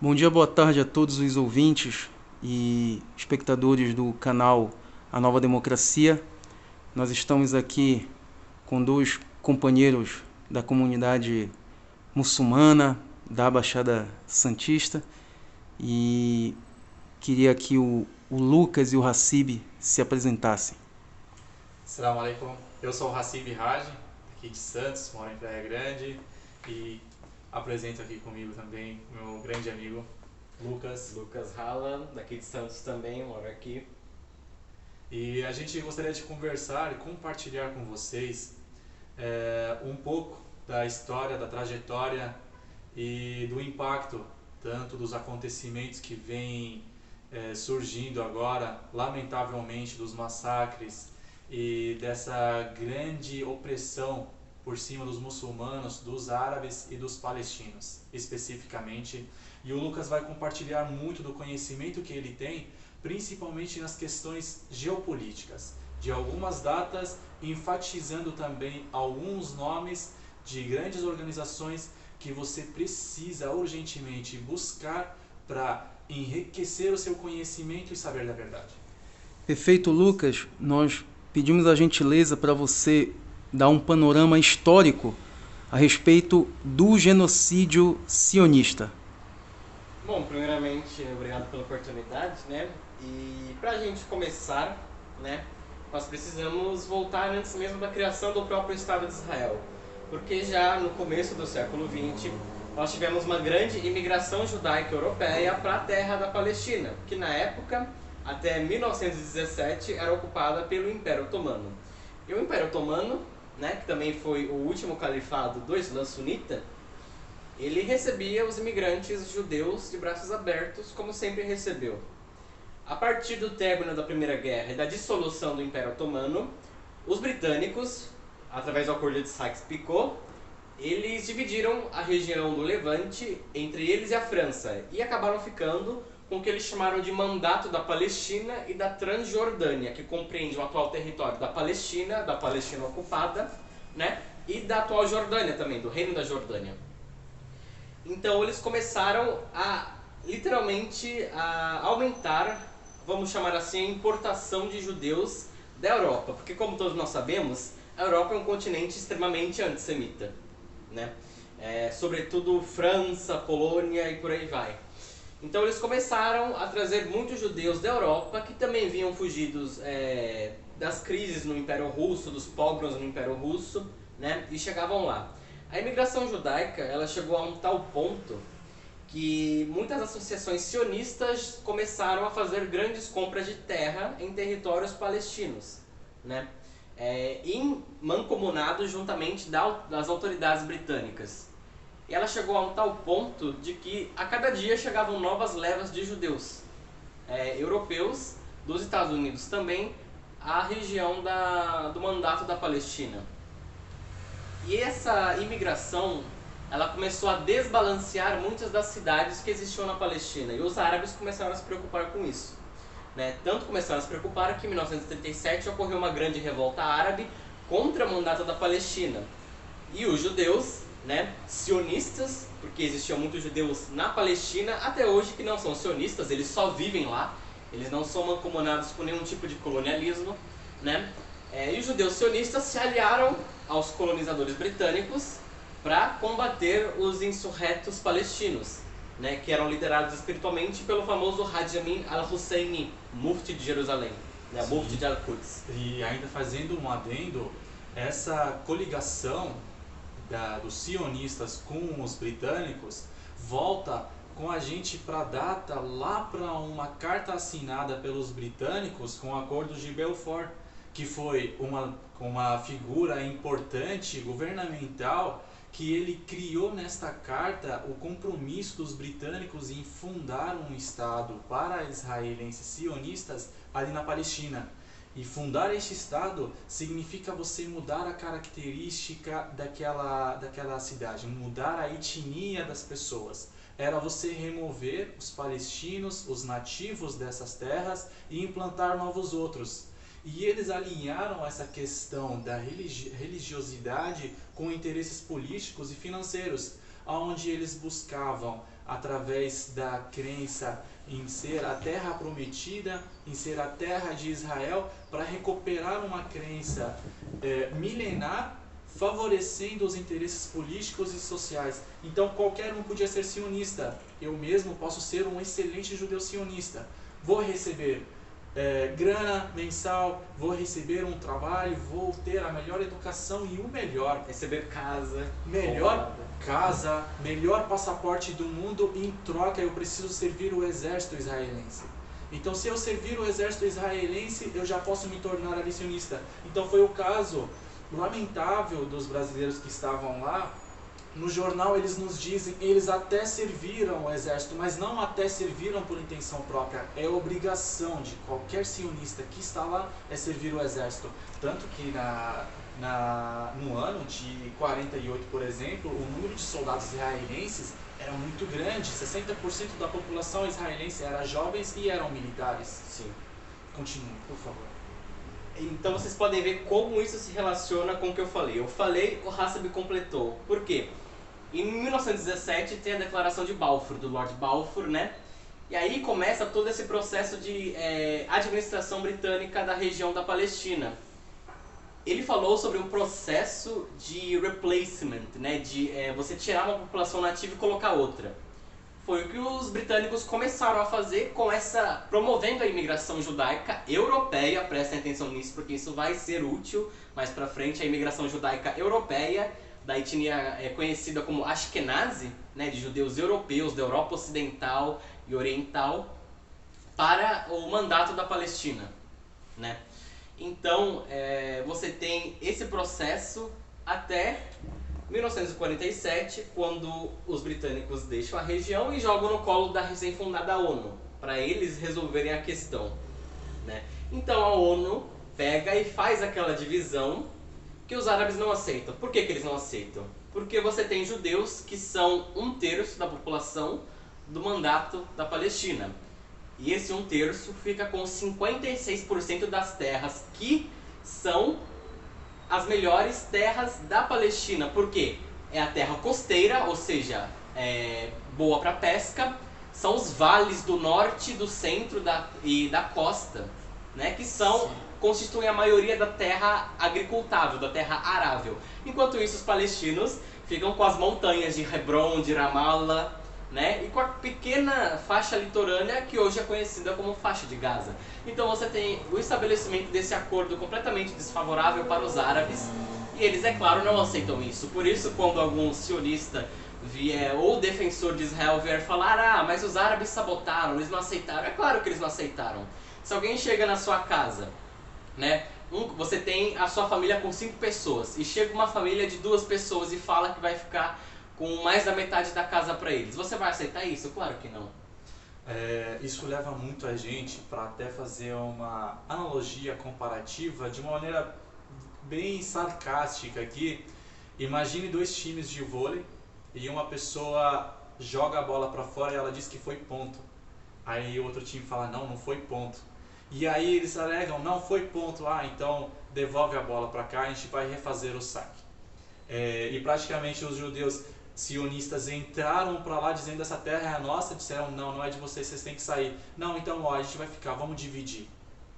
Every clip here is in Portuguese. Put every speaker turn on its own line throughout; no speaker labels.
Bom dia, boa tarde a todos os ouvintes e espectadores do canal A Nova Democracia. Nós estamos aqui com dois companheiros da comunidade muçulmana da Baixada Santista e queria que o Lucas e o Hassib se apresentassem.
Assalamu alaikum. Eu sou o Hassib Raj, aqui de Santos, moro em Praia Grande e apresento aqui comigo também o meu grande amigo Lucas.
Lucas Hallan, daqui de Santos também, moro aqui.
E a gente gostaria de conversar e compartilhar com vocês um pouco da história, da trajetória e do impacto tanto dos acontecimentos que vêm surgindo agora, lamentavelmente, dos massacres e dessa grande opressão por cima dos muçulmanos, dos árabes e dos palestinos, especificamente. E o Lucas vai compartilhar muito do conhecimento que ele tem, principalmente nas questões geopolíticas, de algumas datas, enfatizando também alguns nomes de grandes organizações que você precisa urgentemente buscar para enriquecer o seu conhecimento e saber da verdade.
Perfeito, Lucas. Nós pedimos a gentileza para você dar um panorama histórico a respeito do genocídio sionista.
Bom, primeiramente, obrigado pela oportunidade, né? E pra gente começar, né, nós precisamos voltar antes mesmo da criação do próprio Estado de Israel. Porque já no começo do século XX, nós tivemos uma grande imigração judaica europeia para a terra da Palestina, que na época, até 1917, era ocupada pelo Império Otomano. E o Império Otomano, né, que também foi o último califado do Islã sunita, ele recebia os imigrantes judeus de braços abertos, como sempre recebeu. A partir do término da Primeira Guerra e da dissolução do Império Otomano, os britânicos, através do acordo de Sykes-Picot, eles dividiram a região do Levante entre eles e a França e acabaram ficando com o que eles chamaram de Mandato da Palestina e da Transjordânia, que compreende o atual território da Palestina ocupada, né, e da atual Jordânia também, do Reino da Jordânia. Então eles começaram a, literalmente, a aumentar, vamos chamar assim, a importação de judeus da Europa. Porque como todos nós sabemos, a Europa é um continente extremamente antissemita, né? Sobretudo França, Polônia e por aí vai. Então eles começaram a trazer muitos judeus da Europa que também vinham fugidos das crises no Império Russo, dos pogroms no Império Russo, né? E chegavam lá. A imigração judaica ela chegou a um tal ponto que muitas associações sionistas começaram a fazer grandes compras de terra em territórios palestinos, né? Mancomunados juntamente das autoridades britânicas. E ela chegou a um tal ponto de que a cada dia chegavam novas levas de judeus europeus, dos Estados Unidos também, à região do Mandato da Palestina. E essa imigração ela começou a desbalancear muitas das cidades que existiam na Palestina. E os árabes começaram a se preocupar com isso, né? Tanto começaram a se preocupar que em 1937 ocorreu uma grande revolta árabe contra o Mandato da Palestina. E os judeus, né, sionistas, porque existiam muitos judeus na Palestina, até hoje que não são sionistas, eles só vivem lá, eles não são mancomunados com nenhum tipo de colonialismo, né? E os judeus sionistas se aliaram aos colonizadores britânicos para combater os insurretos palestinos, né, que eram liderados espiritualmente pelo famoso Hajj Amin al-Husseini, mufti de Jerusalém, né, mufti de Al-Quds.
E ainda fazendo um adendo, essa coligação dos sionistas com os britânicos volta com a gente para a data lá para uma carta assinada pelos britânicos com o Acordo de Balfour, que foi uma figura importante, governamental, que ele criou nesta carta o compromisso dos britânicos em fundar um Estado para israelenses sionistas ali na Palestina. E fundar este Estado significa você mudar a característica daquela cidade, mudar a etnia das pessoas. Era você remover os palestinos, os nativos dessas terras e implantar novos outros. E eles alinharam essa questão da religiosidade com interesses políticos e financeiros. onde eles buscavam, através da crença em ser a terra prometida, em ser a terra de Israel, para recuperar uma crença milenar, favorecendo os interesses políticos e sociais. Então qualquer um podia ser sionista. Eu mesmo posso ser um excelente judeu sionista. Vou receber grana mensal, vou receber um trabalho, vou ter a melhor educação e o melhor.
Receber casa.
Melhor casa, melhor passaporte do mundo, e em troca eu preciso servir o exército israelense. Então se eu servir o exército israelense, eu já posso me tornar ali sionista. Então foi o caso lamentável dos brasileiros que estavam lá. No jornal eles nos dizem, eles até serviram o exército, mas não até serviram por intenção própria. É obrigação de qualquer sionista que está lá é servir o exército. Tanto que no ano de 48, por exemplo, o número de soldados israelenses era muito grande. 60% da população israelense era jovens e eram militares.
Sim.
Continue, por favor.
Então vocês podem ver como isso se relaciona com o que eu falei. Eu falei, o Hassab completou. Por quê? Em 1917 tem a Declaração de Balfour, do Lord Balfour, né? E aí começa todo esse processo de administração britânica da região da Palestina. Ele falou sobre um processo de replacement, né? De você tirar uma população nativa e colocar outra. Foi o que os britânicos começaram a fazer promovendo a imigração judaica europeia. Prestem atenção nisso porque isso vai ser útil mais pra frente. A imigração judaica europeia, da etnia conhecida como Ashkenazi, né, de judeus europeus da Europa Ocidental e Oriental, para o mandato da Palestina, né? Então você tem esse processo até 1947, quando os britânicos deixam a região e jogam no colo da recém-fundada ONU, para eles resolverem a questão, né? Então a ONU pega e faz aquela divisão que os árabes não aceitam. Por que eles não aceitam? Porque você tem judeus que são 1/3 da população do mandato da Palestina. E esse 1/3 fica com 56% das terras que são as melhores terras da Palestina. Por quê? É a terra costeira, ou seja, boa para pesca. São os vales do norte, do centro e da costa, né, que constituem a maioria da terra agricultável, da terra arável. Enquanto isso, os palestinos ficam com as montanhas de Hebron, de Ramallah, né, e com a pequena faixa litorânea que hoje é conhecida como faixa de Gaza. Então você tem o estabelecimento desse acordo completamente desfavorável para os árabes, e eles, é claro, não aceitam isso. Por isso, quando algum sionista ou defensor de Israel vier falar, mas os árabes sabotaram, eles não aceitaram, é claro que eles não aceitaram. Se alguém chega na sua casa, né, você tem a sua família com 5 pessoas, e chega uma família de 2 pessoas e fala que vai ficar com mais da metade da casa para eles, você vai aceitar isso? Claro que não.
Isso leva muito a gente para até fazer uma analogia comparativa de uma maneira bem sarcástica aqui. Imagine 2 times de vôlei e uma pessoa joga a bola para fora e ela diz que foi ponto. Aí o outro time fala, não foi ponto. E aí eles alegam, não foi ponto, então devolve a bola para cá, a gente vai refazer o saque. E praticamente os judeus sionistas entraram para lá dizendo, essa terra é a nossa, disseram, não é de vocês, vocês têm que sair. Não, então a gente vai ficar, vamos dividir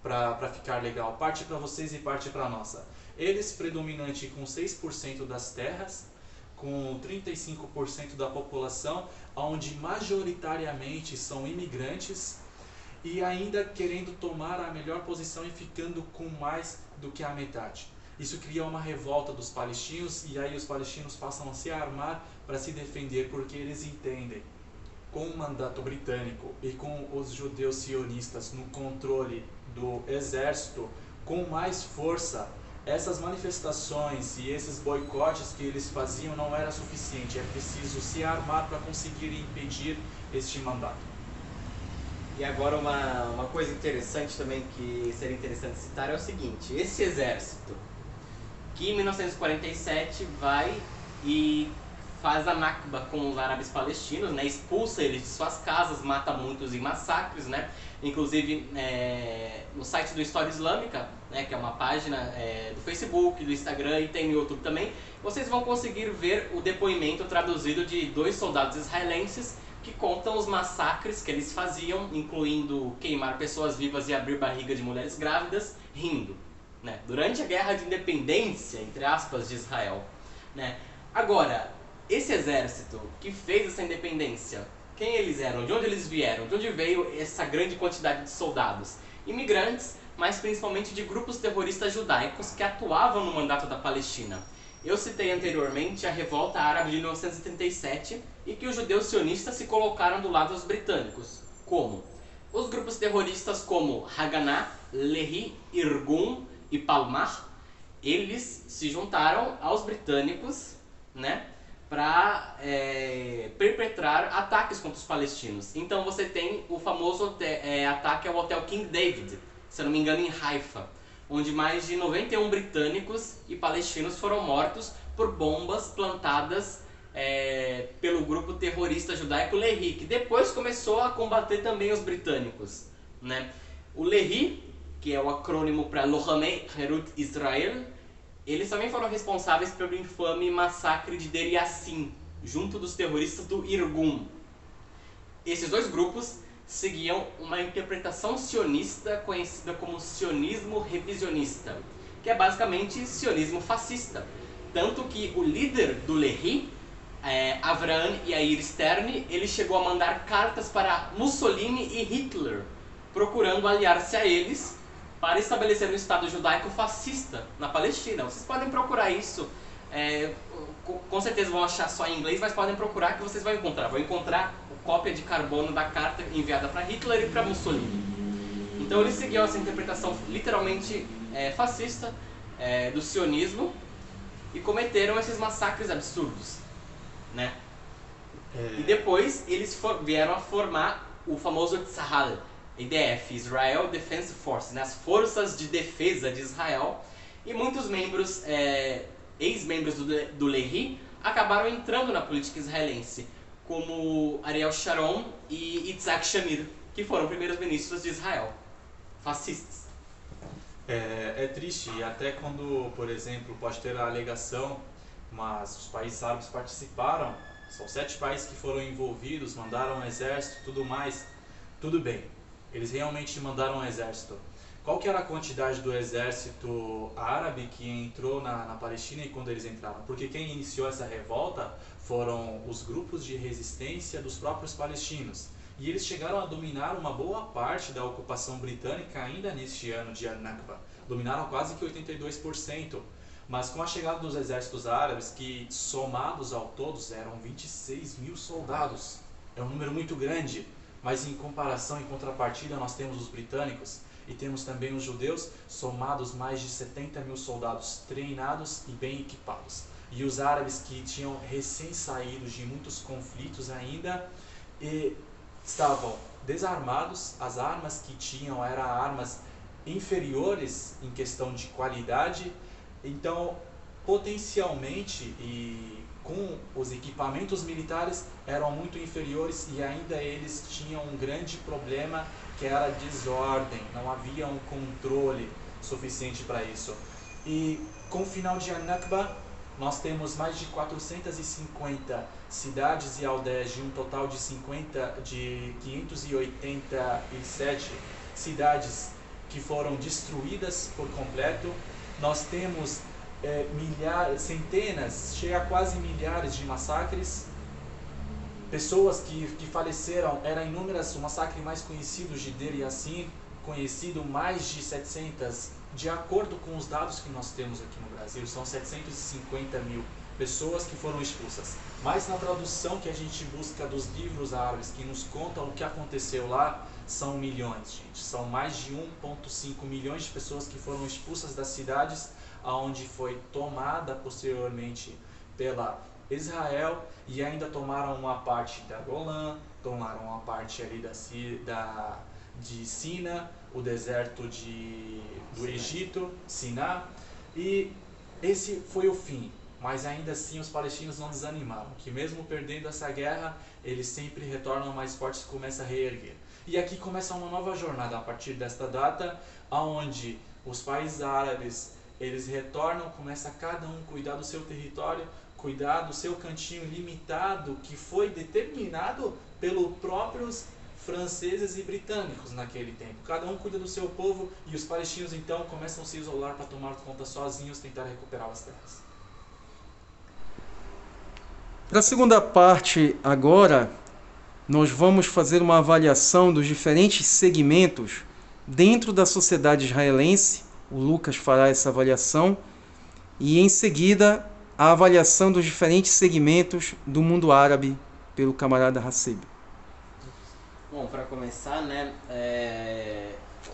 para ficar legal, parte para vocês e parte para nossa. Eles predominante com 6% das terras, com 35% da população, onde majoritariamente são imigrantes, e ainda querendo tomar a melhor posição e ficando com mais do que a metade. Isso cria uma revolta dos palestinos, e aí os palestinos passam a se armar para se defender, porque eles entendem, com o mandato britânico e com os judeus sionistas no controle do exército, com mais força, essas manifestações e esses boicotes que eles faziam não era suficiente, é preciso se armar para conseguir impedir este mandato.
E agora uma coisa interessante também que seria interessante citar é o seguinte, esse exército que em 1947 vai e faz a Nakba com os árabes palestinos, né? Expulsa eles de suas casas, mata muitos em massacres, né? Inclusive no site do História Islâmica, né? Que é uma página do Facebook, do Instagram e tem no YouTube também, vocês vão conseguir ver o depoimento traduzido de 2 soldados israelenses que contam os massacres que eles faziam, incluindo queimar pessoas vivas e abrir barriga de mulheres grávidas, rindo, né? Durante a Guerra de Independência, entre aspas, de Israel, né? Agora, esse exército que fez essa independência, quem eles eram? De onde eles vieram? De onde veio essa grande quantidade de soldados? Imigrantes, mas principalmente de grupos terroristas judaicos que atuavam no mandato da Palestina. Eu citei anteriormente a Revolta Árabe de 1937 e que os judeus sionistas se colocaram do lado dos britânicos. Como? Os grupos terroristas como Haganah, Lehi, Irgun e Palmah, eles se juntaram aos britânicos, né, para perpetrar ataques contra os palestinos. Então você tem o famoso ataque ao Hotel King David, se eu não me engano em Haifa, onde mais de 91 britânicos e palestinos foram mortos por bombas plantadas pelo grupo terrorista judaico Lehi, que depois começou a combater também os britânicos, né? O Lehi, que é o acrônimo para Lohamei Herut Israel, eles também foram responsáveis pelo infame massacre de Deir Yassin, junto dos terroristas do Irgun. Esses 2 grupos seguiam uma interpretação sionista conhecida como sionismo revisionista, que é basicamente sionismo fascista. Tanto que o líder do Lehi, Avraham Yair Stern, ele chegou a mandar cartas para Mussolini e Hitler, procurando aliar-se a eles para estabelecer um Estado judaico fascista na Palestina. Vocês podem procurar isso, com certeza vão achar só em inglês, mas podem procurar que vocês vão encontrar. Vão encontrar cópia de carbono da carta enviada para Hitler e para Mussolini. Então eles seguiam essa interpretação literalmente fascista do sionismo e cometeram esses massacres absurdos, né? E depois eles vieram a formar o famoso Tzahal, IDF, Israel Defense Force, né? As Forças de Defesa de Israel, e muitos membros, ex-membros do Lehi, acabaram entrando na política israelense, como Ariel Sharon e Yitzhak Shamir, que foram primeiros ministros de Israel, fascistas.
É triste, e até quando, por exemplo, pode ter a alegação, mas os países árabes participaram, são 7 países que foram envolvidos, mandaram um exército e tudo mais, tudo bem, eles realmente mandaram um exército. Qual que era a quantidade do exército árabe que entrou na Palestina e quando eles entraram? Porque quem iniciou essa revolta foram os grupos de resistência dos próprios palestinos. E eles chegaram a dominar uma boa parte da ocupação britânica ainda neste ano de Al-Nakba. Dominaram quase que 82%. Mas com a chegada dos exércitos árabes, que somados ao todos eram 26 mil soldados. É um número muito grande, mas em comparação, em contrapartida, nós temos os britânicos e temos também os judeus, somados mais de 70 mil soldados treinados e bem equipados. E os árabes que tinham recém-saídos de muitos conflitos ainda e estavam desarmados, as armas que tinham eram armas inferiores em questão de qualidade, então potencialmente e com os equipamentos militares eram muito inferiores e ainda eles tinham um grande problema que era a desordem, não havia um controle suficiente para isso. E com o final de Al-Nakba, nós temos mais de 450 cidades e aldeias, de um total de 587 cidades que foram destruídas por completo. Nós temos centenas, chega a quase milhares de massacres. Pessoas que faleceram, eram inúmeras. O massacre mais conhecido de Deir Yassin, conhecido mais de 700, de acordo com os dados que nós temos aqui no Brasil, são 750 mil pessoas que foram expulsas. Mas na tradução que a gente busca dos livros árabes que nos contam o que aconteceu lá, são milhões, gente. São mais de 1,5 milhões de pessoas que foram expulsas das cidades, onde foi tomada posteriormente pela Israel, e ainda tomaram uma parte da Golã, tomaram uma parte ali de Sina, o deserto do Egito, Siná, e esse foi o fim. mas ainda assim os palestinos não desanimaram, que mesmo perdendo essa guerra, eles sempre retornam mais fortes e começam a reerguer. E aqui começa uma nova jornada a partir desta data, onde os países árabes eles retornam, começa cada um cuidar do seu território, cuidar do seu cantinho limitado que foi determinado pelos próprios franceses e britânicos naquele tempo. Cada um cuida do seu povo e os palestinos então começam a se isolar para tomar conta sozinhos, tentar recuperar as terras.
Para a segunda parte agora, nós vamos fazer uma avaliação dos diferentes segmentos dentro da sociedade israelense. O Lucas fará essa avaliação e em seguida a avaliação dos diferentes segmentos do mundo árabe pelo camarada Haseb.
Bom, para começar, né,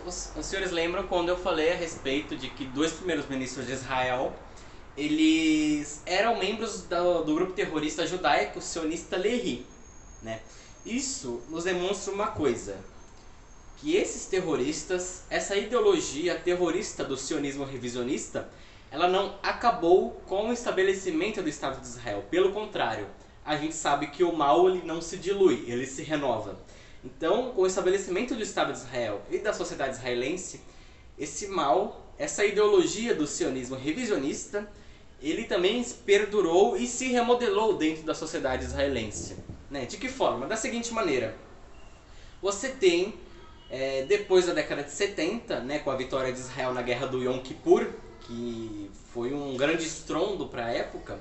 os senhores lembram quando eu falei a respeito de que 2 primeiros ministros de Israel, eles eram membros do grupo terrorista judaico sionista Lehi, né? Isso nos demonstra uma coisa, que esses terroristas, essa ideologia terrorista do sionismo revisionista, ela não acabou com o estabelecimento do Estado de Israel. Pelo contrário, a gente sabe que o mal ele não se dilui, ele se renova. Então, com o estabelecimento do Estado de Israel e da sociedade israelense, esse mal, essa ideologia do sionismo revisionista, ele também perdurou e se remodelou dentro da sociedade israelense. Né? De que forma? Da seguinte maneira, você tem, depois da década de 70, né, com a vitória de Israel na guerra do Yom Kippur, que foi um grande estrondo para a época,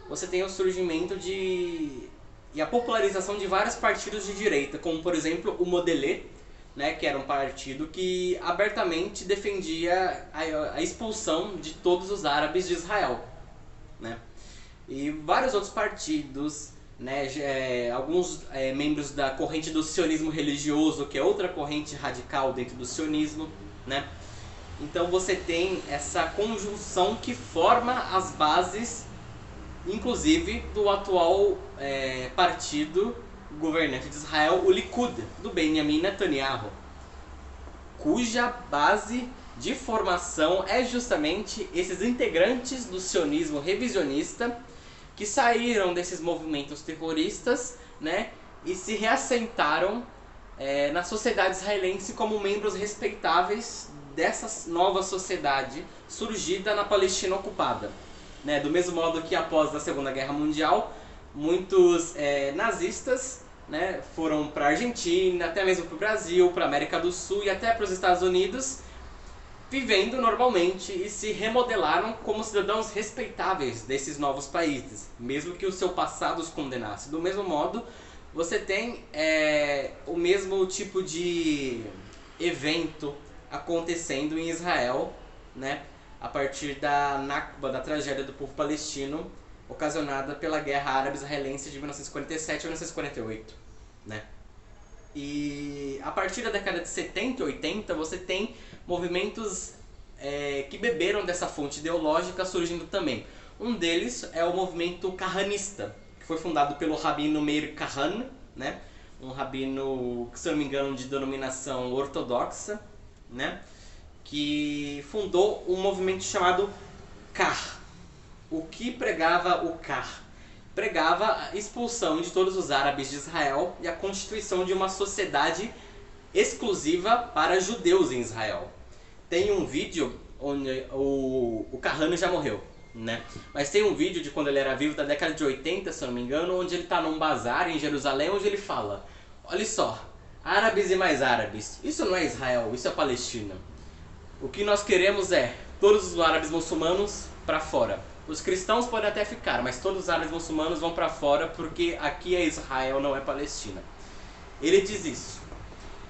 você tem o surgimento e a popularização de vários partidos de direita, como por exemplo o Modelé, né, que era um partido que abertamente defendia a expulsão de todos os árabes de Israel. Né? E vários outros partidos, né, alguns membros da corrente do sionismo religioso, que é outra corrente radical dentro do sionismo. Né? Então você tem essa conjunção que forma as bases, inclusive, do atual partido governante de Israel, o Likud, do Benjamin Netanyahu, cuja base de formação é justamente esses integrantes do sionismo revisionista que saíram desses movimentos terroristas, né, e se reassentaram na sociedade israelense como membros respeitáveis dessa nova sociedade surgida na Palestina ocupada. Né, do mesmo modo que após a Segunda Guerra Mundial, muitos nazistas, né, foram para a Argentina, até mesmo para o Brasil, para a América do Sul e até para os Estados Unidos, vivendo normalmente e se remodelaram como cidadãos respeitáveis desses novos países, mesmo que o seu passado os condenasse. Do mesmo modo, você tem o mesmo tipo de evento acontecendo em Israel, né, a partir da Nakba, da tragédia do povo palestino, ocasionada pela Guerra Árabe-Israelense de 1947 a 1948. Né? E a partir da década de 70 e 80, você tem movimentos que beberam dessa fonte ideológica surgindo também. Um deles é o movimento Kahanista, que foi fundado pelo rabino Meir Kahan, né? Um rabino, se não me engano, de denominação ortodoxa, né? Que fundou um movimento chamado Kar. O que pregava o Kar? Pregava a expulsão de todos os árabes de Israel e a constituição de uma sociedade exclusiva para judeus em Israel. Tem um vídeo onde o Kahane já morreu, né? Mas tem um vídeo de quando ele era vivo, da década de 80, se eu não me engano, onde ele está num bazar em Jerusalém, onde ele fala: olha só, árabes e mais árabes, isso não é Israel, isso é Palestina. O que nós queremos é todos os árabes muçulmanos para fora. Os cristãos podem até ficar, mas todos os árabes muçulmanos vão para fora porque aqui é Israel, não é Palestina. Ele diz isso.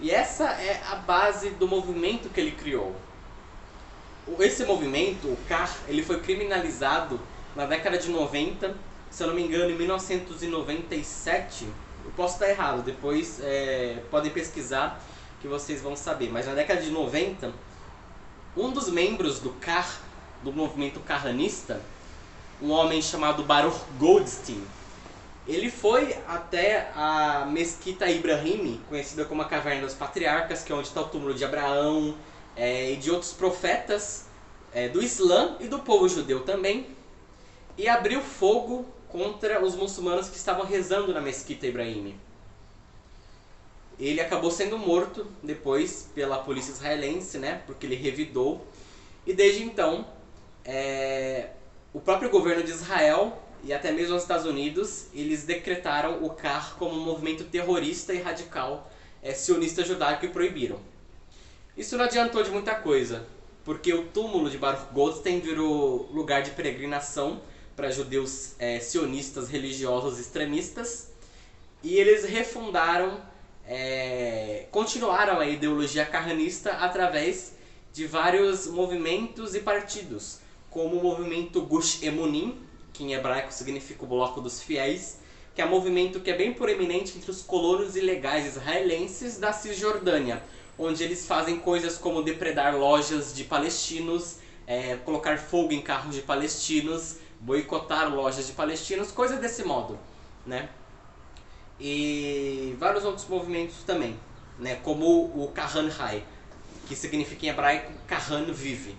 E essa é a base do movimento que ele criou. Esse movimento, o Kar, ele foi criminalizado na década de 90, se eu não me engano, em 1997. Eu posso estar errado, depois podem pesquisar que vocês vão saber. Mas na década de 90, um dos membros do Kar, do movimento Kahanista, um homem chamado Baruch Goldstein, ele foi até a Mesquita Ibrahim, conhecida como a Caverna dos Patriarcas, que é onde está o túmulo de Abraão e de outros profetas do Islã e do povo judeu também. e abriu fogo contra os muçulmanos que estavam rezando na Mesquita Ibrahim. Ele acabou sendo morto depois pela polícia israelense, né, porque ele revidou. E desde então, o próprio governo de Israel e até mesmo os Estados Unidos, eles decretaram o CAR como um movimento terrorista e radical sionista judaico e proibiram. Isso não adiantou de muita coisa, porque o túmulo de Baruch Goldstein virou lugar de peregrinação para judeus sionistas religiosos extremistas, e eles refundaram, continuaram a ideologia carranista através de vários movimentos e partidos, como o movimento Gush Emunim, que em hebraico significa o Bloco dos Fiéis, que é um movimento que é bem proeminente entre os colonos ilegais israelenses da Cisjordânia, onde eles fazem coisas como depredar lojas de palestinos, colocar fogo em carros de palestinos, boicotar lojas de palestinos, coisas desse modo, né? E vários outros movimentos também, né? Como o Kahan Hai, que significa em hebraico Kahan vive,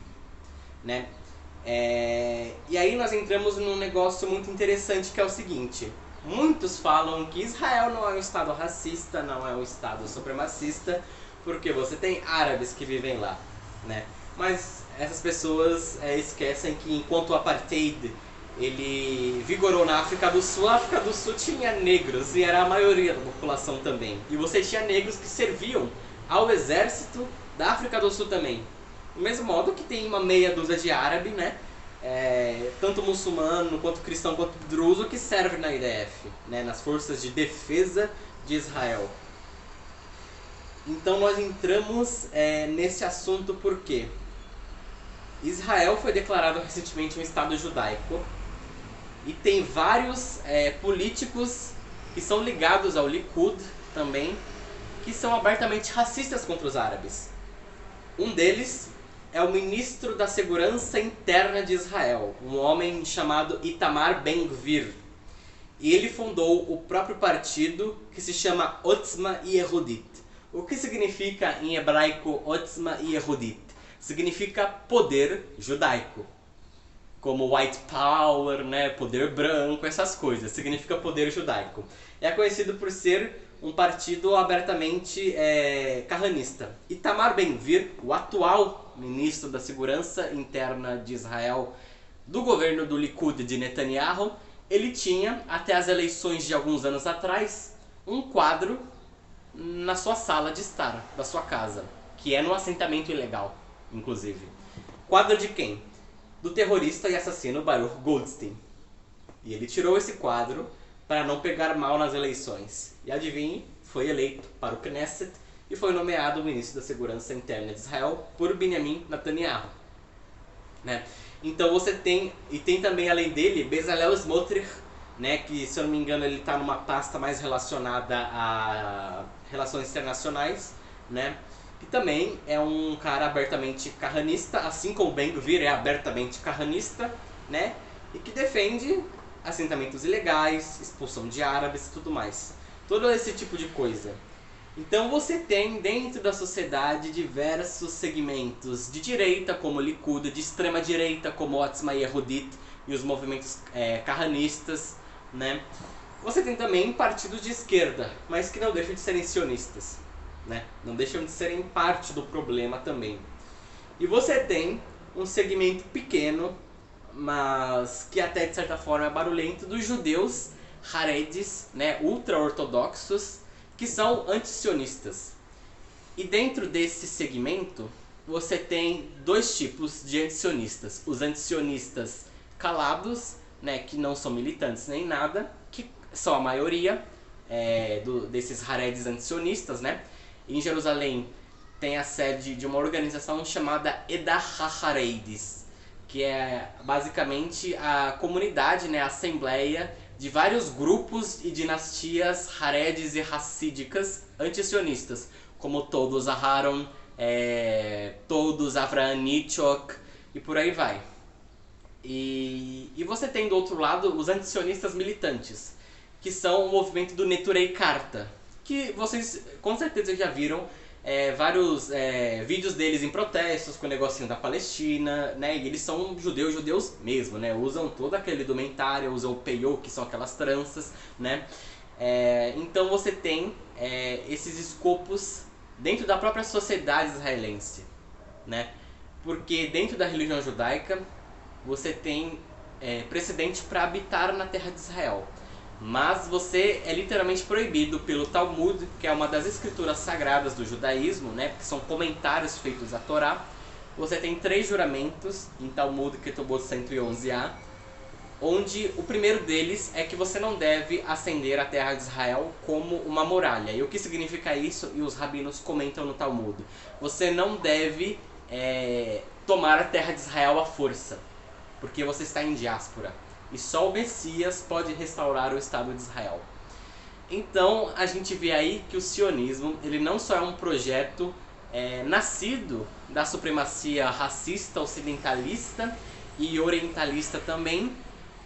né? E aí nós entramos num negócio muito interessante, que é o seguinte: muitos falam que Israel não é um estado racista, não é um estado supremacista, porque você tem árabes que vivem lá, né? Mas essas pessoas esquecem que enquanto o apartheid ele vigorou na África do Sul, a África do Sul tinha negros, e era a maioria da população também. E você tinha negros que serviam ao exército da África do Sul também. Do mesmo modo que tem uma meia dúzia de árabe, né? Tanto muçulmano, quanto cristão, quanto druso, que serve na IDF, né? Nas forças de defesa de Israel. Então nós entramos nesse assunto porque Israel foi declarado recentemente um estado judaico, e tem vários políticos que são ligados ao Likud também, que são abertamente racistas contra os árabes. Um deles é o ministro da Segurança Interna de Israel, um homem chamado Itamar Ben-Gvir. E ele fundou o próprio partido que se chama Otzma Yehudit. O que significa em hebraico Otzma Yehudit? Significa poder judaico. Como white power, né, poder branco, essas coisas. Significa poder judaico. É conhecido por ser um partido abertamente carranista. Itamar Ben-Gvir, o atual ministro da Segurança Interna de Israel do governo do Likud de Netanyahu, ele tinha, até as eleições de alguns anos atrás, um quadro na sua sala de estar, da sua casa, que é no assentamento ilegal, inclusive. Quadro de quem? Do terrorista e assassino Baruch Goldstein. E ele tirou esse quadro para não pegar mal nas eleições. E adivinhe, foi eleito para o Knesset e foi nomeado ministro da Segurança Interna de Israel por Benjamin Netanyahu, né? Então você tem, e tem também além dele, Bezalel Smotrich, né, que se eu não me engano ele está numa pasta mais relacionada a relações internacionais, né? Que também é um cara abertamente carranista, assim como Ben-Gvir é abertamente carranista, né? E que defende assentamentos ilegais, expulsão de árabes e tudo mais. Todo esse tipo de coisa. Então você tem dentro da sociedade diversos segmentos de direita, como o Likud, de extrema direita, como Otzma Yehudit e os movimentos carranistas, né? Você tem também partidos de esquerda, mas que não deixam de serem sionistas, né? Não deixam de serem parte do problema também. E você tem um segmento pequeno, mas que até de certa forma é barulhento, dos judeus haredis, né, ultra-ortodoxos, que são antisionistas. E dentro desse segmento, você tem dois tipos de antisionistas. Os antisionistas calados, né, que não são militantes nem nada, que são a maioria desses haredis antisionistas, né? Em Jerusalém tem a sede de uma organização chamada Edah HaHaredis, que é basicamente a comunidade, né, a assembleia de vários grupos e dinastias haredis e hassídicas antisionistas, como todos Aharon, todos Avraham Nitzchok e por aí vai. E você tem do outro lado os antisionistas militantes, que são o movimento do Neturei Karta, que vocês com certeza já viram vários vídeos deles em protestos com o negocinho da Palestina, né? E eles são judeus mesmo, né? Usam todo aquele indumentário, usam o peiô, que são aquelas tranças, né? Então você tem esses escopos dentro da própria sociedade israelense, né? Porque dentro da religião judaica você tem precedente para habitar na terra de Israel. Mas você é literalmente proibido pelo Talmud, que é uma das escrituras sagradas do judaísmo, né? Que são comentários feitos à Torá. Você tem 3 juramentos em Talmud Ketubot 111a, onde o primeiro deles é que você não deve ascender a terra de Israel como uma muralha. E o que significa isso? E os rabinos comentam no Talmud. Você não deve tomar a terra de Israel à força, porque você está em diáspora. E só o Messias pode restaurar o Estado de Israel. Então a gente vê aí que o sionismo ele não só é um projeto nascido da supremacia racista, ocidentalista e orientalista também,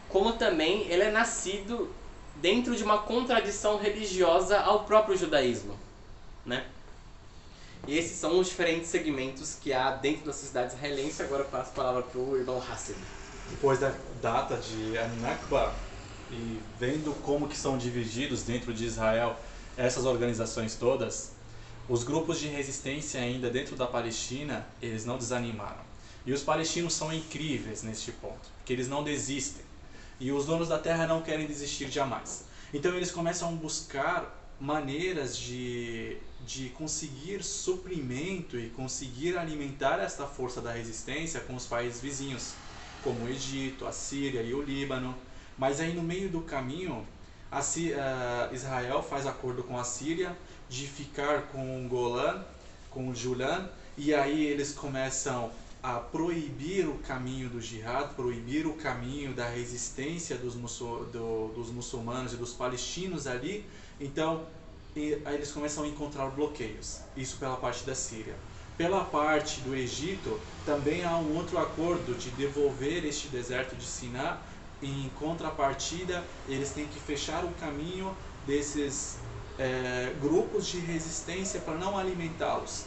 como também ele é nascido dentro de uma contradição religiosa ao próprio judaísmo, né? E esses são os diferentes segmentos que há dentro da sociedade israelense. Agora eu passo a palavra para o irmão Hassan.
Depois da data de An-Nakba e vendo como que são divididos dentro de Israel essas organizações todas, os grupos de resistência ainda dentro da Palestina, eles não desanimaram. E os palestinos são incríveis neste ponto, porque eles não desistem. E os donos da terra não querem desistir jamais. Então eles começam a buscar maneiras de conseguir suprimento e conseguir alimentar esta força da resistência com os países vizinhos, como o Egito, a Síria e o Líbano. Mas aí no meio do caminho, Israel faz acordo com a Síria de ficar com o Golã, com o Julan, e aí eles começam a proibir o caminho do jihad, proibir o caminho da resistência dos muçulmanos e dos palestinos ali. Então aí eles começam a encontrar bloqueios, isso pela parte da Síria. Pela parte do Egito, também há um outro acordo de devolver este deserto de Siná. Em contrapartida, eles têm que fechar o caminho desses grupos de resistência para não alimentá-los,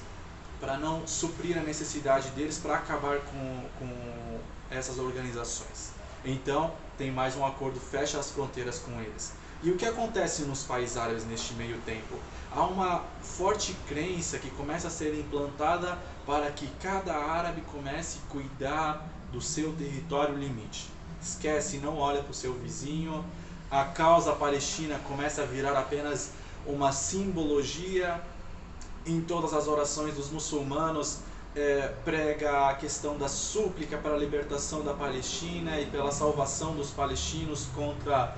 para não suprir a necessidade deles, para acabar com essas organizações. Então, tem mais um acordo, fecha as fronteiras com eles. E o que acontece nos países árabes neste meio tempo? Há uma forte crença que começa a ser implantada para que cada árabe comece a cuidar do seu território limite. Esquece, não olha para o seu vizinho. A causa palestina começa a virar apenas uma simbologia. Em todas as orações dos muçulmanos, prega a questão da súplica para a libertação da Palestina e pela salvação dos palestinos contra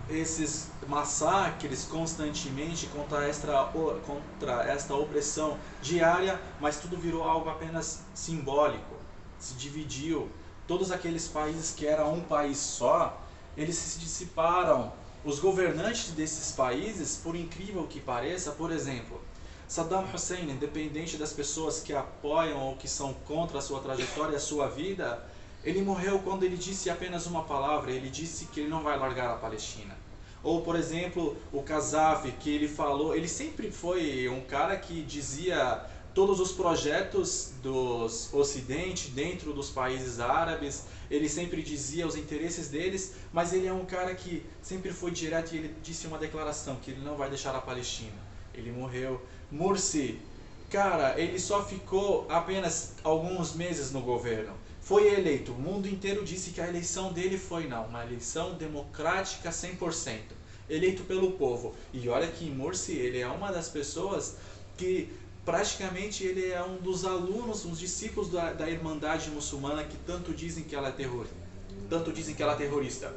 esses massacres constantemente, contra esta opressão diária, mas tudo virou algo apenas simbólico, se dividiu. Todos aqueles países que eram um país só, eles se dissiparam. Os governantes desses países, por incrível que pareça, por exemplo, Saddam Hussein, independente das pessoas que apoiam ou que são contra a sua trajetória e a sua vida, ele morreu quando ele disse apenas uma palavra, ele disse que ele não vai largar a Palestina. Ou, por exemplo, o Gaddafi, que ele falou, ele sempre foi um cara que dizia todos os projetos dos Ocidente dentro dos países árabes, ele sempre dizia os interesses deles, mas ele é um cara que sempre foi direto e ele disse uma declaração, que ele não vai deixar a Palestina. Ele morreu. Morsi, cara, ele só ficou apenas alguns meses no governo. Foi eleito, o mundo inteiro disse que a eleição dele foi uma eleição democrática 100%, eleito pelo povo. E olha que Morsi, ele é uma das pessoas que praticamente ele é um dos alunos, uns discípulos da Irmandade Muçulmana que tanto dizem que ela é terrorista.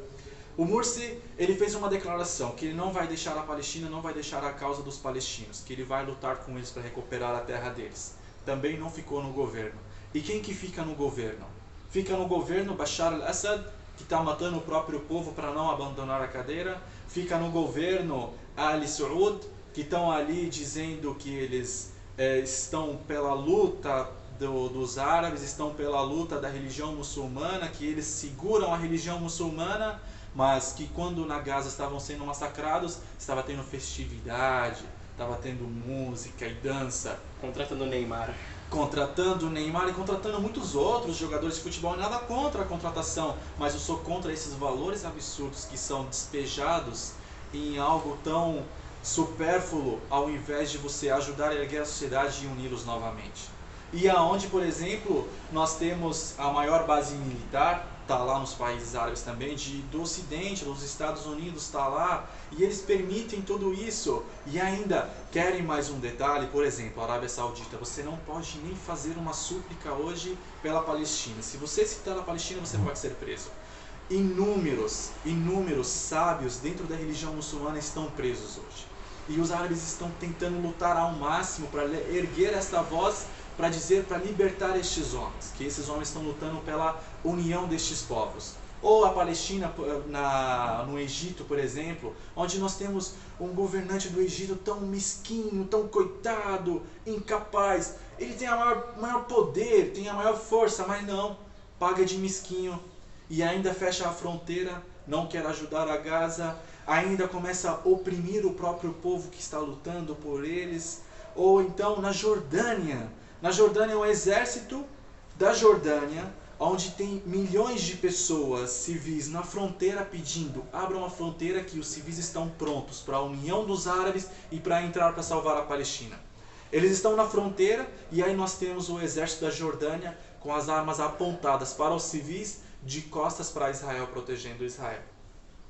O Morsi, ele fez uma declaração que ele não vai deixar a Palestina, não vai deixar a causa dos palestinos, que ele vai lutar com eles para recuperar a terra deles. Também não ficou no governo. E quem que fica no governo? Fica no governo Bashar al-Assad, que está matando o próprio povo para não abandonar a cadeira. Fica no governo Ali Saud, que estão ali dizendo que eles estão pela luta dos árabes, estão pela luta da religião muçulmana, que eles seguram a religião muçulmana, mas que quando na Gaza estavam sendo massacrados, estava tendo festividade, estava tendo música e dança.
Contratando o Neymar.
Contratando o Neymar e contratando muitos outros jogadores de futebol. Nada contra a contratação, mas eu sou contra esses valores absurdos que são despejados em algo tão supérfluo, ao invés de você ajudar a erguer a sociedade e uni-los novamente. E aonde, por exemplo, nós temos a maior base militar, está lá nos países árabes também, do Ocidente, dos Estados Unidos, está lá, e eles permitem tudo isso. E ainda querem mais um detalhe, por exemplo, a Arábia Saudita, você não pode nem fazer uma súplica hoje pela Palestina. Se você citar a Palestina, você pode ser preso. Inúmeros sábios dentro da religião muçulmana estão presos hoje. E os árabes estão tentando lutar ao máximo para erguer esta voz, para dizer, para libertar estes homens, que esses homens estão lutando pela união destes povos. Ou a Palestina, no Egito, por exemplo, onde nós temos um governante do Egito tão mesquinho, tão coitado, incapaz. Ele tem a maior poder, tem a maior força, mas não, paga de mesquinho. E ainda fecha a fronteira, não quer ajudar a Gaza, ainda começa a oprimir o próprio povo que está lutando por eles. Ou então na Jordânia. Na Jordânia, o exército da Jordânia, onde tem milhões de pessoas civis na fronteira pedindo, abram a fronteira que os civis estão prontos para a união dos árabes e para entrar para salvar a Palestina. Eles estão na fronteira e aí nós temos o exército da Jordânia com as armas apontadas para os civis, de costas para Israel, protegendo Israel.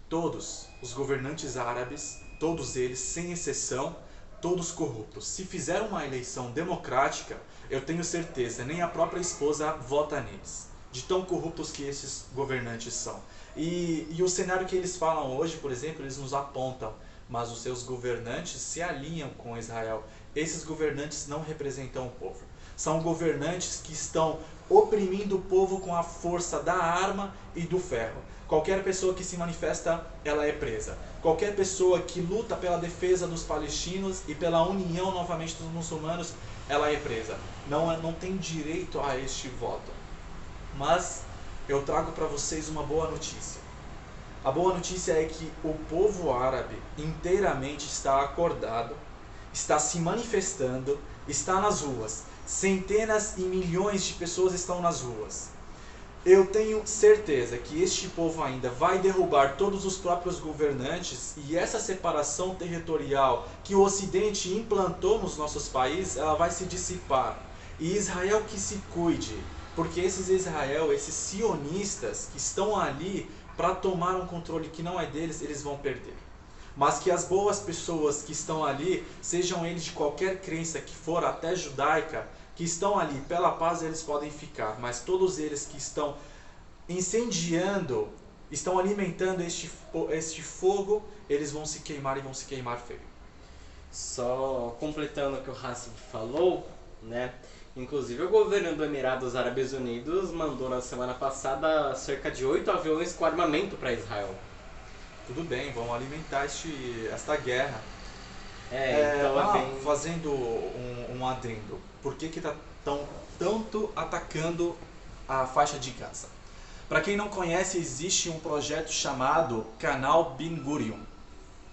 Todos os governantes árabes, todos eles, sem exceção, todos corruptos. Se fizer uma eleição democrática, eu tenho certeza, nem a própria esposa vota neles, de tão corruptos que esses governantes são. E o cenário que eles falam hoje, por exemplo, eles nos apontam, mas os seus governantes se alinham com Israel. Esses governantes não representam o povo. São governantes que estão oprimindo o povo com a força da arma e do ferro. Qualquer pessoa que se manifesta, ela é presa. Qualquer pessoa que luta pela defesa dos palestinos e pela união novamente dos muçulmanos, ela é presa. Não tem direito a este voto. Mas eu trago para vocês uma boa notícia. A boa notícia é que o povo árabe inteiramente está acordado, está se manifestando, está nas ruas. Centenas e milhões de pessoas estão nas ruas. Eu tenho certeza que este povo ainda vai derrubar todos os próprios governantes, e essa separação territorial que o Ocidente implantou nos nossos países, ela vai se dissipar. E Israel que se cuide, porque esses sionistas que estão ali para tomar um controle que não é deles, eles vão perder. Mas que as boas pessoas que estão ali, sejam eles de qualquer crença que for, até judaica, que estão ali pela paz, eles podem ficar. Mas todos eles que estão incendiando, estão alimentando este fogo, eles vão se queimar e vão se queimar feio.
Só completando o que o Hassan falou, né? Inclusive o governo do Emirados Árabes Unidos mandou na semana passada cerca de 8 aviões com armamento para Israel.
Tudo bem, vão alimentar esta guerra.
Então
fazendo um adendo, por que está tanto atacando a faixa de Gaza? Para quem não conhece, existe um projeto chamado Canal Ben Gurion.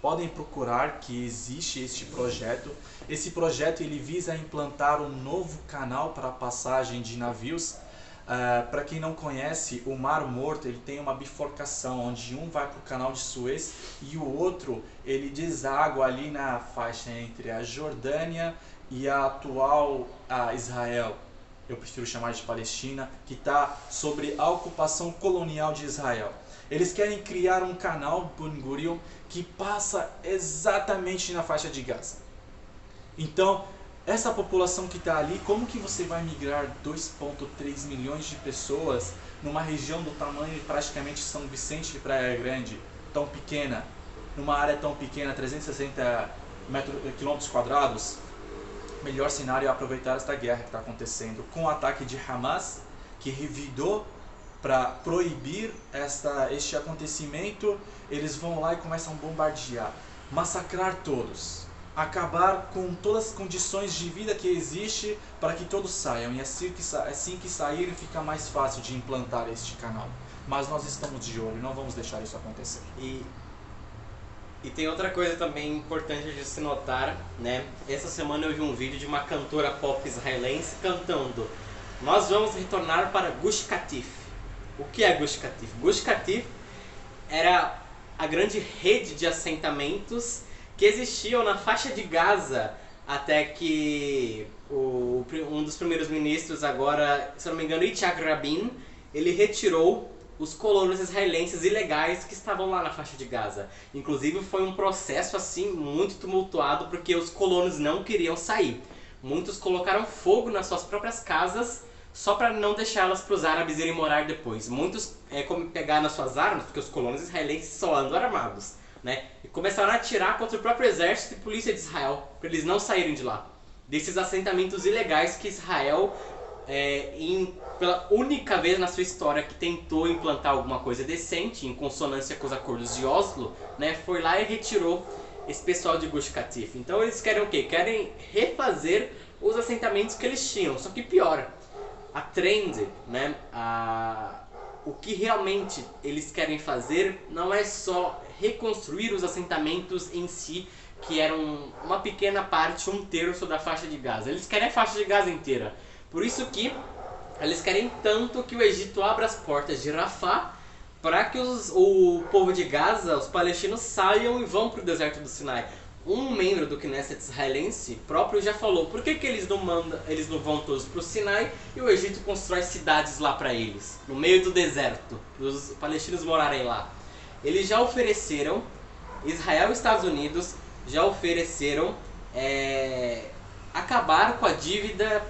Podem procurar que existe este projeto. Esse projeto ele visa implantar um novo canal para a passagem de navios. Para quem não conhece, o Mar Morto ele tem uma bifurcação, onde um vai para o canal de Suez e o outro ele deságua ali na faixa entre a Jordânia e a atual Israel. Eu prefiro chamar de Palestina, que está sobre a ocupação colonial de Israel. Eles querem criar um canal Ben Gurion que passa exatamente na faixa de Gaza. Então, essa população que está ali, como que você vai migrar 2,3 milhões de pessoas numa região do tamanho de praticamente São Vicente e Praia Grande, tão pequena, numa área tão pequena, 360 quilômetros quadrados? O melhor cenário é aproveitar esta guerra que está acontecendo, com o ataque de Hamas, que revidou para proibir este acontecimento. Eles vão lá e começam a bombardear, massacrar todos, acabar com todas as condições de vida que existe para que todos saiam. E assim que saírem fica mais fácil de implantar este canal. Mas nós estamos de olho, não vamos deixar isso acontecer.
E tem outra coisa também importante de se notar, né? Essa semana eu vi um vídeo de uma cantora pop israelense cantando: "Nós vamos retornar para Gush Katif". O que é Gush Katif? Gush Katif era a grande rede de assentamentos que existiam na faixa de Gaza até que um dos primeiros ministros agora, se eu não me engano, Yitzhak Rabin, ele retirou os colonos israelenses ilegais que estavam lá na faixa de Gaza. Inclusive foi um processo assim muito tumultuado porque os colonos não queriam sair. Muitos colocaram fogo nas suas próprias casas só para não deixá-las para os árabes irem morar depois. Muitos pegaram as suas armas, porque os colonos israelenses só andam armados, né? E começaram a atirar contra o próprio exército e polícia de Israel, para eles não saírem de lá. Desses assentamentos ilegais que Israel, pela única vez na sua história que tentou implantar alguma coisa decente, em consonância com os acordos de Oslo, né, foi lá e retirou esse pessoal de Gush Katif. Então eles querem o quê? Querem refazer os assentamentos que eles tinham, só que pior. A trend, né, o que realmente eles querem fazer não é só reconstruir os assentamentos em si, que eram uma pequena parte, 1/3 da faixa de Gaza. Eles querem a faixa de Gaza inteira. Por isso que eles querem tanto que o Egito abra as portas de Rafah para que o povo de Gaza, os palestinos, saiam e vão para o deserto do Sinai. Um membro do Knesset israelense próprio já falou: por que eles não vão todos para o Sinai e o Egito constrói cidades lá para eles, no meio do deserto, para os palestinos morarem lá? Eles já ofereceram, Israel e Estados Unidos já ofereceram acabar com a dívida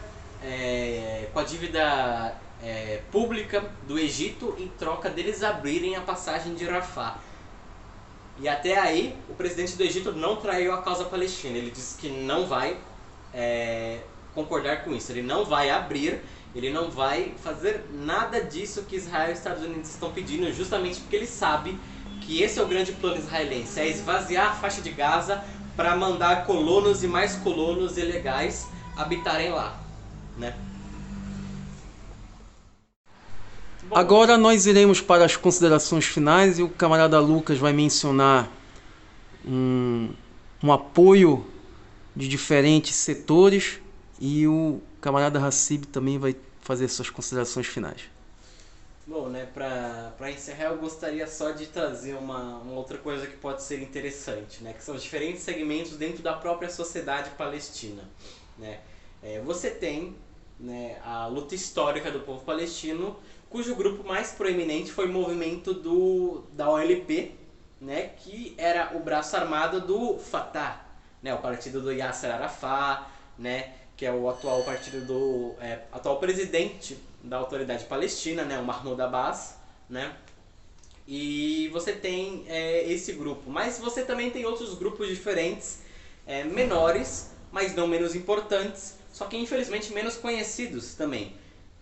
pública do Egito em troca deles abrirem a passagem de Rafah. E até aí, o presidente do Egito não traiu a causa palestina. Ele disse que não vai concordar com isso. Ele não vai abrir, ele não vai fazer nada disso que Israel e Estados Unidos estão pedindo, justamente porque ele sabe que esse é o grande plano israelense, é esvaziar a faixa de Gaza para mandar colonos e mais colonos ilegais habitarem lá, né? Bom,
Agora nós iremos para as considerações finais e o camarada Lucas vai mencionar um apoio de diferentes setores e o camarada Hassib também vai fazer suas considerações finais.
Bom, né, para encerrar eu gostaria só de trazer uma outra coisa que pode ser interessante, né, que são os diferentes segmentos dentro da própria sociedade palestina, né. Você tem, né, a luta histórica do povo palestino, cujo grupo mais proeminente foi o movimento da OLP, né, que era o braço armado do Fatah, né, o partido do Yasser Arafat, né, que é o atual partido do atual presidente da autoridade palestina, né, o Mahmoud Abbas, né. E você tem esse grupo, mas você também tem outros grupos diferentes, menores, mas não menos importantes, só que infelizmente menos conhecidos também,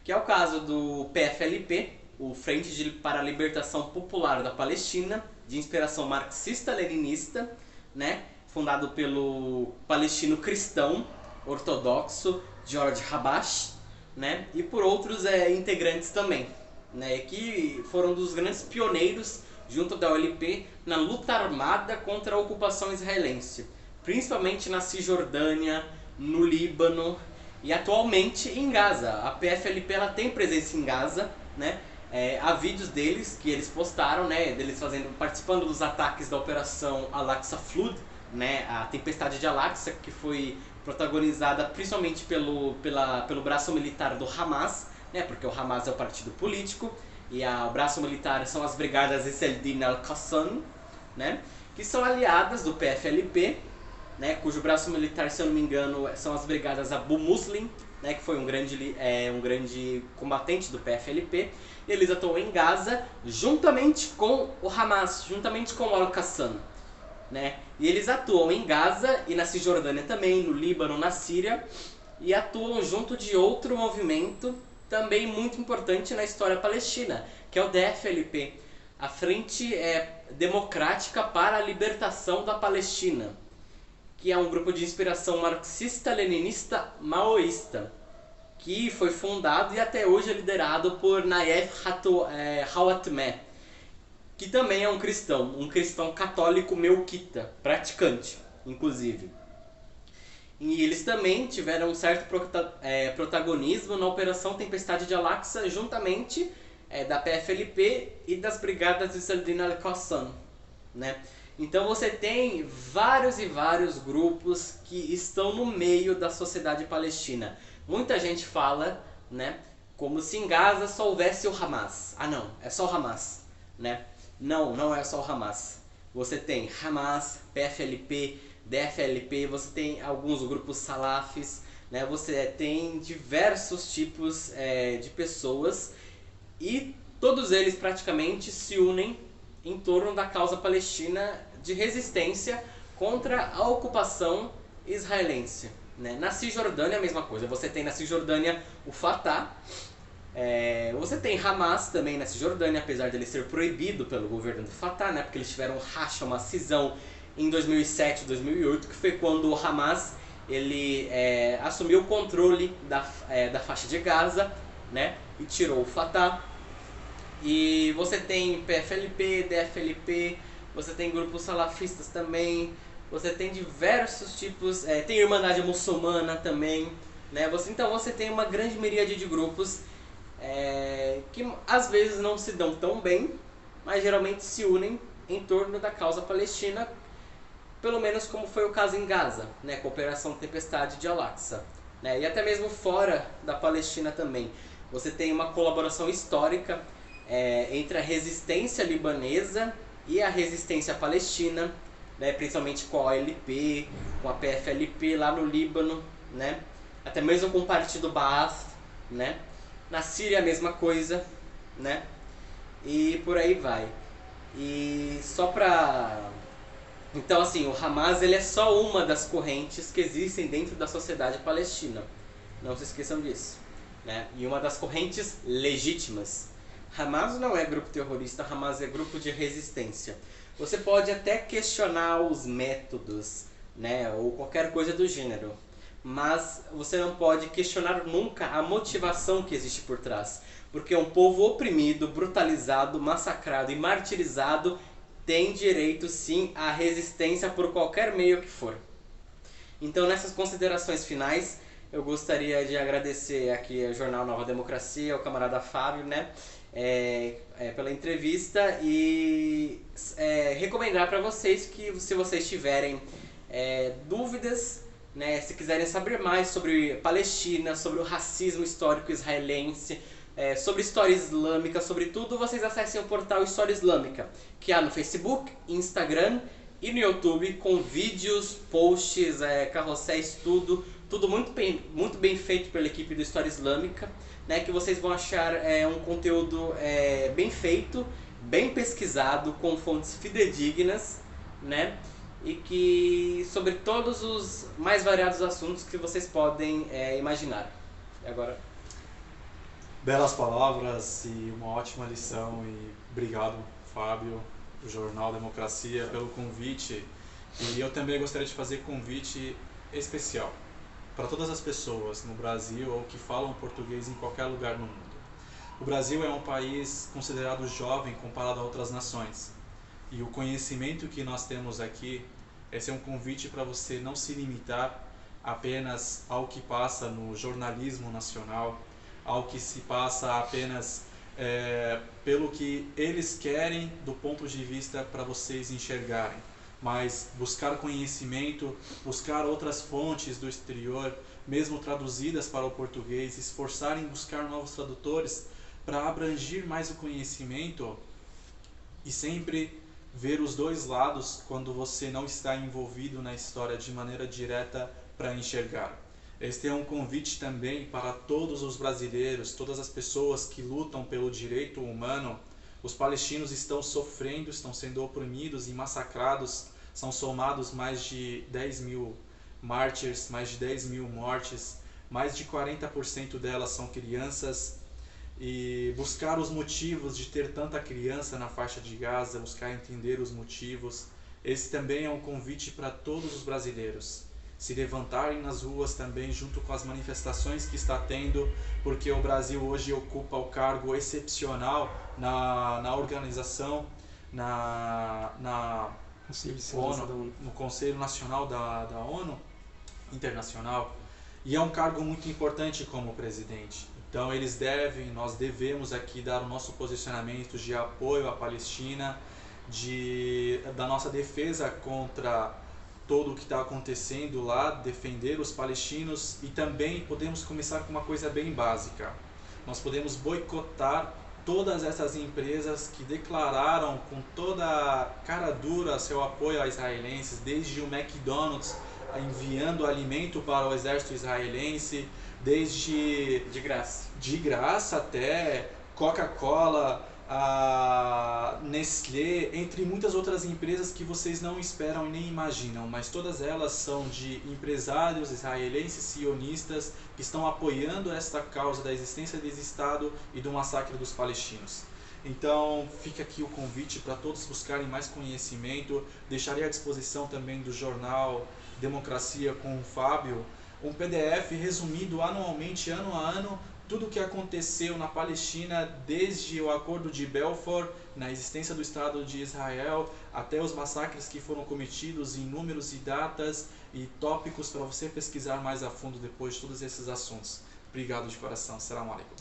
que é o caso do PFLP, o Frente para a Libertação Popular da Palestina, de inspiração marxista-leninista, né, fundado pelo palestino cristão ortodoxo George Habash, né, e por outros integrantes também, né, que foram dos grandes pioneiros junto da OLP na luta armada contra a ocupação israelense, principalmente na Cisjordânia, no Líbano e atualmente em Gaza. A PFLP ela tem presença em Gaza, né? Há vídeos deles que eles postaram, né, deles participando dos ataques da operação Al-Aqsa Flood, né, a tempestade de Al-Aqsa, que foi protagonizada principalmente pelo braço militar do Hamas, né, porque o Hamas é o partido político e o braço militar são as brigadas Issel-Din al-Qassam, né, que são aliadas do PFLP, né, cujo braço militar, se eu não me engano, são as brigadas Abu Muslim, né, que foi um grande combatente do PFLP. Eles atuam em Gaza juntamente com o Hamas, juntamente com o Al-Qassam, né? E eles atuam em Gaza e na Cisjordânia também, no Líbano, na Síria, e atuam junto de outro movimento também muito importante na história palestina, que é o DFLP, a Frente Democrática para a Libertação da Palestina, que é um grupo de inspiração marxista-leninista maoísta, que foi fundado e até hoje é liderado por Nayef Hawatmeh, que também é um cristão católico melquita, praticante, inclusive. E eles também tiveram um certo protagonismo na Operação Tempestade de Al-Aqsa, juntamente da PFLP e das Brigadas de Saladin al-Qassam, né? Então você tem vários e vários grupos que estão no meio da sociedade palestina. Muita gente fala, né, como se em Gaza só houvesse o Hamas. Ah não, é só o Hamas, né? Não, não é só o Hamas. Você tem Hamas, PFLP, DFLP, você tem alguns grupos salafis, né? Você tem diversos tipos de pessoas e todos eles praticamente se unem em torno da causa palestina de resistência contra a ocupação israelense, né? Na Cisjordânia a mesma coisa, você tem na Cisjordânia o Fatah, você tem Hamas também na Cisjordânia, apesar dele ser proibido pelo governo do Fatah, né? Porque eles tiveram uma cisão em 2007, 2008, que foi quando o Hamas ele assumiu o controle da faixa de Gaza, né? E tirou o Fatah. E você tem PFLP, DFLP, você tem grupos salafistas também, você tem diversos tipos, tem Irmandade Muçulmana também, né? Então você tem uma grande miríade de grupos que às vezes não se dão tão bem, mas geralmente se unem em torno da causa palestina, pelo menos como foi o caso em Gaza, né? Com a Operação Tempestade de Al-Aqsa, né? E até mesmo fora da Palestina também. Você tem uma colaboração histórica entre a resistência libanesa e a resistência palestina, né, principalmente com a OLP, com a PFLP lá no Líbano, né, até mesmo com o partido Baath, né, na Síria a mesma coisa, né, e por aí vai. E só pra... Então assim, o Hamas ele é só uma das correntes que existem dentro da sociedade palestina, não se esqueçam disso, né, e uma das correntes legítimas. Hamas não é grupo terrorista, Hamas é grupo de resistência. Você pode até questionar os métodos, né, ou qualquer coisa do gênero, mas você não pode questionar nunca a motivação que existe por trás. Porque um povo oprimido, brutalizado, massacrado e martirizado tem direito sim à resistência por qualquer meio que for. Então nessas considerações finais, eu gostaria de agradecer aqui ao Jornal Nova Democracia, ao camarada Fábio, né, pela entrevista e recomendar para vocês que se vocês tiverem dúvidas, né, se quiserem saber mais sobre Palestina, sobre o racismo histórico israelense, sobre história islâmica, sobre tudo, vocês acessem o portal História Islâmica, que há no Facebook, Instagram e no YouTube, com vídeos, posts, carrosséis, tudo muito bem feito pela equipe do História Islâmica, né, que vocês vão achar um conteúdo bem feito, bem pesquisado, com fontes fidedignas, né, e que sobre todos os mais variados assuntos que vocês podem imaginar. E agora...
Belas palavras e uma ótima lição, e obrigado, Fábio, o Jornal Democracia, pelo convite. E eu também gostaria de fazer convite especial para todas as pessoas no Brasil ou que falam português em qualquer lugar no mundo. O Brasil é um país considerado jovem comparado a outras nações. E o conhecimento que nós temos aqui, esse é um convite para você não se limitar apenas ao que passa no jornalismo nacional, ao que se passa apenas pelo que eles querem do ponto de vista para vocês enxergarem, mas buscar conhecimento, buscar outras fontes do exterior, mesmo traduzidas para o português, esforçar em buscar novos tradutores para abranger mais o conhecimento e sempre ver os dois lados quando você não está envolvido na história de maneira direta para enxergar. Este é um convite também para todos os brasileiros, todas as pessoas que lutam pelo direito humano. Os palestinos estão sofrendo, estão sendo oprimidos e massacrados. São somados mais de 10 mil mártires, mais de 10 mil mortes. Mais de 40% delas são crianças. E buscar os motivos de ter tanta criança na faixa de Gaza, buscar entender os motivos. Esse também é um convite para todos os brasileiros. Se levantarem nas ruas também junto com as manifestações que está tendo, porque o Brasil hoje ocupa o cargo excepcional na organização na
Conselho de Segurança da ONU.
no Conselho Nacional da ONU Internacional, e é um cargo muito importante como presidente. Então nós devemos aqui dar o nosso posicionamento de apoio à Palestina, da nossa defesa contra todo o que está acontecendo lá, defender os palestinos, e também podemos começar com uma coisa bem básica. Nós podemos boicotar todas essas empresas que declararam com toda a cara dura seu apoio a israelenses, desde o McDonald's enviando alimento para o exército israelense, desde de graça até Coca-Cola, a Nestlé, entre muitas outras empresas que vocês não esperam e nem imaginam, mas todas elas são de empresários israelenses sionistas que estão apoiando esta causa da existência desse Estado e do massacre dos palestinos. Então fica aqui o convite para todos buscarem mais conhecimento. Deixarei à disposição também do jornal Democracia com o Fábio um PDF resumido anualmente, ano a ano, tudo o que aconteceu na Palestina, desde o Acordo de Balfour, na existência do Estado de Israel, até os massacres que foram cometidos em números e datas e tópicos para você pesquisar mais a fundo depois de todos esses assuntos. Obrigado de coração. Salam alaikum.